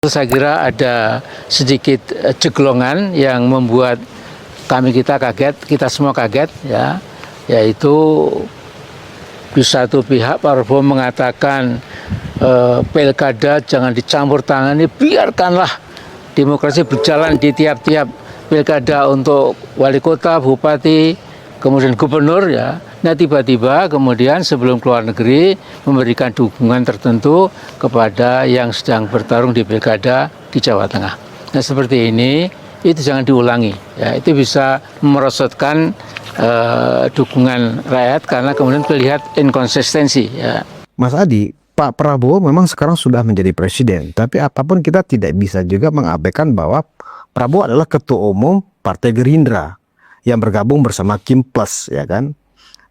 Saya kira ada sedikit ceglongan yang membuat kita kaget, kita semua kaget ya, yaitu di satu pihak Pak Prabowo mengatakan pilkada jangan dicampur tangani, biarkanlah demokrasi berjalan di tiap-tiap pilkada untuk wali kota, bupati, kemudian gubernur ya. Nah tiba-tiba kemudian sebelum keluar negeri memberikan dukungan tertentu kepada yang sedang bertarung di pilkada di Jawa Tengah. Nah seperti ini itu jangan diulangi ya, itu bisa merosotkan dukungan rakyat karena kemudian terlihat inkonsistensi ya. Mas Adi, Pak Prabowo memang sekarang sudah menjadi presiden, tapi apapun kita tidak bisa juga mengabaikan bahwa Prabowo adalah ketua umum Partai Gerindra yang bergabung bersama Kim Plus ya kan.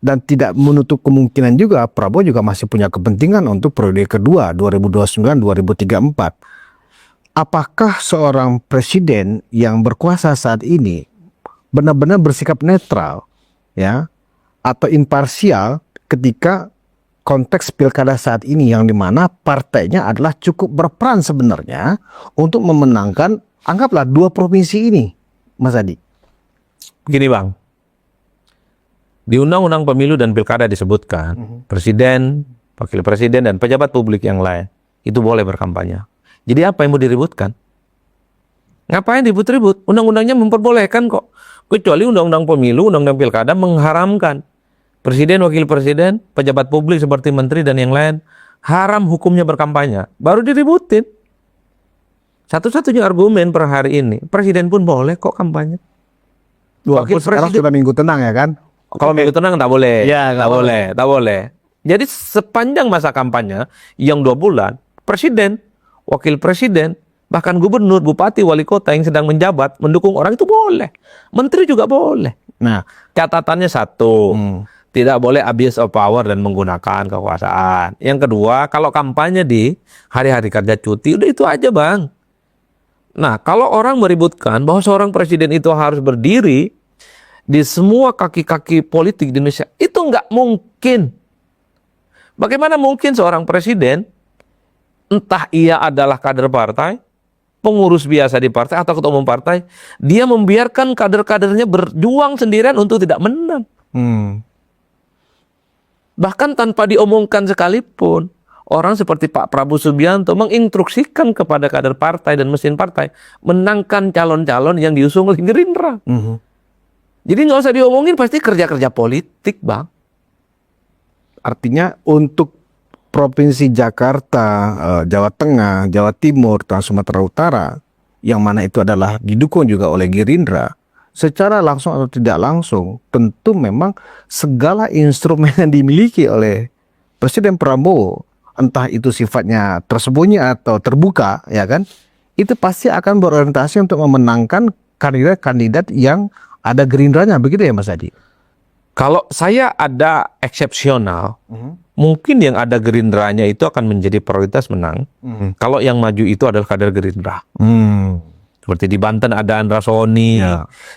Dan tidak menutup kemungkinan juga Prabowo juga masih punya kepentingan untuk periode kedua 2029-2034. Apakah seorang presiden yang berkuasa saat ini benar-benar bersikap netral ya atau imparsial ketika konteks pilkada saat ini yang dimana partainya adalah cukup berperan sebenarnya untuk memenangkan anggaplah 2 provinsi ini, Mas Adi? Begini Bang, di Undang-Undang Pemilu dan Pilkada disebutkan presiden, wakil presiden, dan pejabat publik yang lain itu boleh berkampanye. Jadi apa yang mau diributkan? Ngapain ribut-ribut? Undang-undangnya memperbolehkan kok. Kecuali Undang-Undang Pemilu, Undang-Undang Pilkada mengharamkan presiden, wakil presiden, pejabat publik seperti menteri dan yang lain haram hukumnya berkampanye. Baru diributin. Satu-satunya argumen per hari ini, presiden pun boleh kok kampanye. Wakil sekarang sudah minggu tenang ya kan? Kalau minggu tenang tak boleh, ya, tak boleh. Jadi sepanjang masa kampanye yang 2 bulan, presiden, wakil presiden, bahkan gubernur, bupati, wali kota yang sedang menjabat mendukung orang itu boleh, menteri juga boleh. Nah, catatannya satu, tidak boleh abuse of power dan menggunakan kekuasaan. Yang kedua, kalau kampanye di hari-hari kerja cuti, udah itu aja Bang. Nah, kalau orang meributkan bahwa seorang presiden itu harus berdiri di semua kaki-kaki politik di Indonesia, itu nggak mungkin. Bagaimana mungkin seorang presiden, entah ia adalah kader partai, pengurus biasa di partai, atau ketua umum partai, dia membiarkan kader-kadernya berjuang sendirian untuk tidak menang. Bahkan tanpa diomongkan sekalipun, orang seperti Pak Prabowo Subianto menginstruksikan kepada kader partai dan mesin partai menangkan calon-calon yang diusung oleh Gerindra. Jadi nggak usah diomongin, pasti kerja-kerja politik Bang. Artinya untuk Provinsi Jakarta, Jawa Tengah, Jawa Timur, dan Sumatera Utara, yang mana itu adalah didukung juga oleh Gerindra, secara langsung atau tidak langsung, tentu memang segala instrumen yang dimiliki oleh Presiden Prabowo, entah itu sifatnya tersembunyi atau terbuka, ya kan, itu pasti akan berorientasi untuk memenangkan kandidat-kandidat yang ada Gerindranya, begitu ya Mas Adi? Kalau saya ada eksepsional, mungkin yang ada Gerindranya itu akan menjadi prioritas menang. Kalau yang maju itu adalah kader Gerindra. Seperti di Banten ada Andra Soni,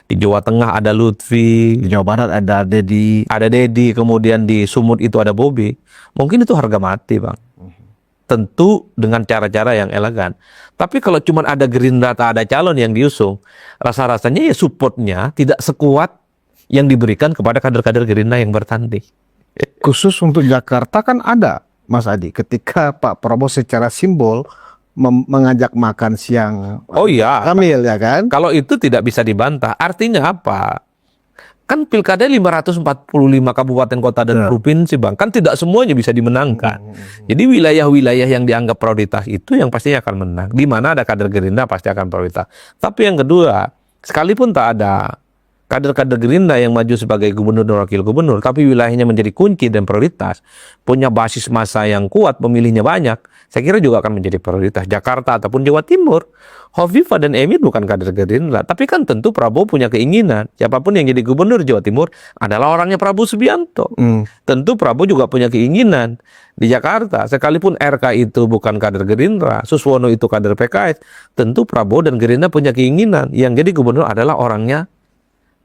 di Jawa Tengah ada Lutfi, di Jawa Barat ada Dedi, kemudian di Sumut itu ada Bobi. Mungkin itu harga mati Bang. Tentu dengan cara-cara yang elegan. Tapi kalau cuma ada Gerindra, tak ada calon yang diusung, rasa-rasanya ya supportnya tidak sekuat yang diberikan kepada kader-kader Gerindra yang bertanding. Khusus untuk Jakarta kan ada, Mas Adi, ketika Pak Prabowo secara simbol mengajak makan siang Kamil, ya kan? Kalau itu tidak bisa dibantah. Artinya apa? Kan pilkada 545 kabupaten kota dan provinsi Bang, kan tidak semuanya bisa dimenangkan. Jadi wilayah-wilayah yang dianggap prioritas itu yang pastinya akan menang. Di mana ada kader Gerindra pasti akan prioritas. Tapi yang kedua, sekalipun tak ada kader-kader Gerindra yang maju sebagai gubernur dan wakil gubernur, tapi wilayahnya menjadi kunci dan prioritas, punya basis massa yang kuat, pemilihnya banyak, saya kira juga akan menjadi prioritas. Jakarta ataupun Jawa Timur, Hovifah dan Emil bukan kader Gerindra, tapi kan tentu Prabowo punya keinginan, siapapun yang jadi gubernur Jawa Timur adalah orangnya Prabowo Subianto. Tentu Prabowo juga punya keinginan di Jakarta, sekalipun RK itu bukan kader Gerindra, Suswono itu kader PKS, tentu Prabowo dan Gerindra punya keinginan yang jadi gubernur adalah orangnya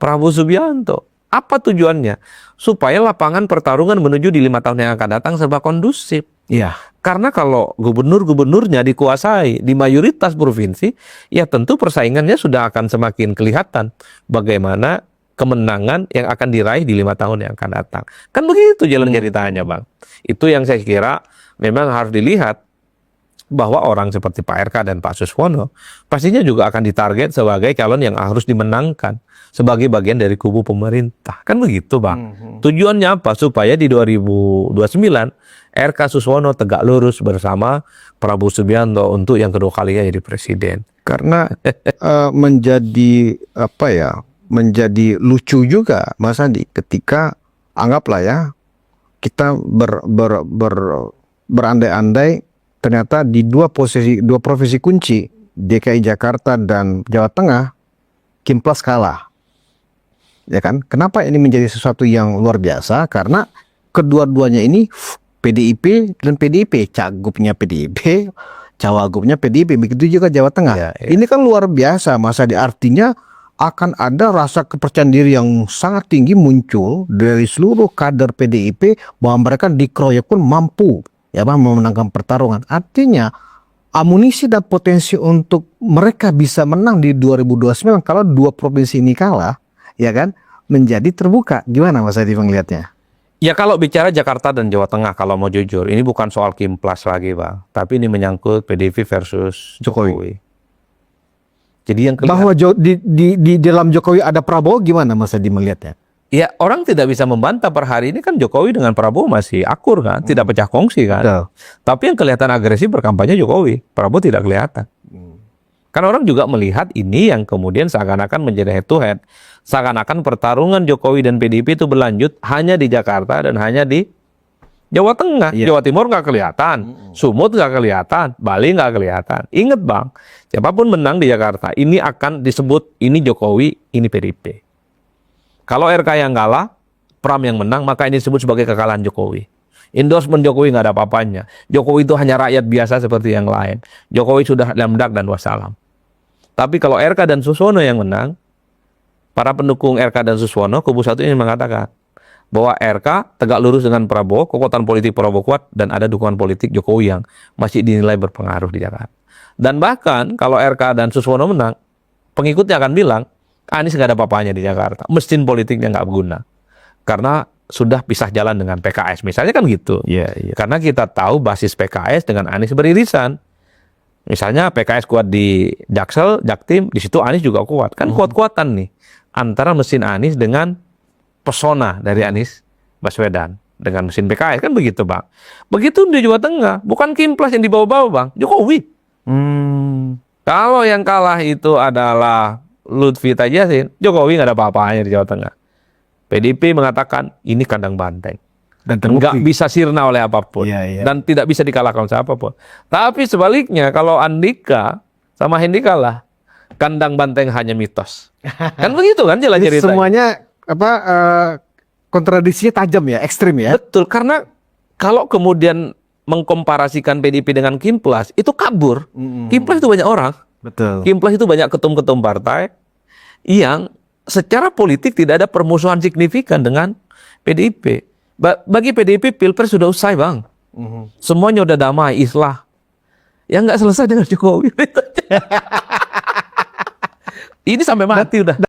Prabowo Subianto. Apa tujuannya? Supaya lapangan pertarungan menuju di 5 tahun yang akan datang serba kondusif. Iya. Karena kalau gubernur-gubernurnya dikuasai di mayoritas provinsi, ya tentu persaingannya sudah akan semakin kelihatan bagaimana kemenangan yang akan diraih di 5 tahun yang akan datang. Kan begitu jalan ceritanya, Bang. Itu yang saya kira memang harus dilihat, bahwa orang seperti Pak RK dan Pak Suswono pastinya juga akan ditarget sebagai calon yang harus dimenangkan sebagai bagian dari kubu pemerintah. Kan begitu, Bang. Tujuannya apa? Supaya di 2029 RK Suswono tegak lurus bersama Prabowo Subianto untuk yang kedua kalinya jadi presiden. Karena menjadi apa ya? Menjadi lucu juga, Mas Andi, ketika anggaplah ya kita berandai-andai ternyata di dua provinsi kunci DKI Jakarta dan Jawa Tengah Kimplas kalah, ya kan? Kenapa ini menjadi sesuatu yang luar biasa? Karena kedua-duanya ini PDIP dan PDIP, cagupnya PDIP, cawagupnya PDIP, begitu juga Jawa Tengah. Ya. Ini kan luar biasa, Mas Adi. Artinya akan ada rasa kepercayaan diri yang sangat tinggi muncul dari seluruh kader PDIP bahwa mereka dikeroyok pun mampu ya Bang memenangkan pertarungan. Artinya amunisi dan potensi untuk mereka bisa menang di 2029 kalau dua provinsi ini kalah, ya kan, menjadi terbuka. Gimana Mas Adi melihatnya? Ya kalau bicara Jakarta dan Jawa Tengah, kalau mau jujur, ini bukan soal Kimplas lagi, Bang. Tapi ini menyangkut PDIP versus Jokowi. Jadi yang bahwa di dalam Jokowi ada Prabowo, gimana Mas Adi melihatnya? Ya orang tidak bisa membantah per hari ini kan Jokowi dengan Prabowo masih akur kan, tidak pecah kongsi kan. Betul. Tapi yang kelihatan agresif berkampanye Jokowi, Prabowo tidak kelihatan. Kan orang juga melihat ini yang kemudian seakan-akan menjadi head to head. Seakan-akan pertarungan Jokowi dan PDIP itu berlanjut hanya di Jakarta dan hanya di Jawa Tengah. Iya. Jawa Timur nggak kelihatan, Sumut nggak kelihatan, Bali nggak kelihatan. Ingat Bang, siapapun menang di Jakarta, ini akan disebut ini Jokowi, ini PDIP. Kalau RK yang kalah, Pram yang menang, maka ini disebut sebagai kekalahan Jokowi. Endorsement Jokowi nggak ada apa-apanya. Jokowi itu hanya rakyat biasa seperti yang lain. Jokowi sudah lamdak dan wassalam. Tapi kalau RK dan Suswono yang menang, para pendukung RK dan Suswono, kubu satu ini mengatakan bahwa RK tegak lurus dengan Prabowo, kekuatan politik Prabowo kuat, dan ada dukungan politik Jokowi yang masih dinilai berpengaruh di Jakarta. Dan bahkan kalau RK dan Suswono menang, pengikutnya akan bilang, Anies nggak ada apa-apanya di Jakarta, mesin politiknya nggak berguna, karena sudah pisah jalan dengan PKS, misalnya kan gitu. Karena kita tahu basis PKS dengan Anies beririsan. Misalnya PKS kuat di Jaksel, Jaktim, di situ Anies juga kuat, kan kuat-kuatan nih antara mesin Anies dengan pesona dari Anies Baswedan dengan mesin PKS, kan begitu Bang. Begitu di Jawa Tengah, bukan Kimplas yang dibawa-bawa Bang, Jokowi. Kalau yang kalah itu adalah Lutfi Tajasin, Jokowi nggak ada apa-apanya di Jawa Tengah. PDIP mengatakan ini kandang banteng Dan nggak bisa sirna oleh apapun dan tidak bisa dikalahkan siapapun. Tapi sebaliknya kalau Andika sama Hendi kalah, kandang banteng hanya mitos. Kan begitu kan jalan ceritanya. Semuanya kontradisinya tajam ya, ekstrim ya. Betul, karena kalau kemudian mengkomparasikan PDIP dengan Kimplas itu kabur. Kimplas itu banyak orang. Betul. Kimplas itu banyak ketum-ketum partai yang secara politik tidak ada permusuhan signifikan dengan PDIP. Bagi PDIP Pilpres sudah usai Bang. Semuanya udah damai, islah. Yang nggak selesai dengan Jokowi. Ini sampai mati udah.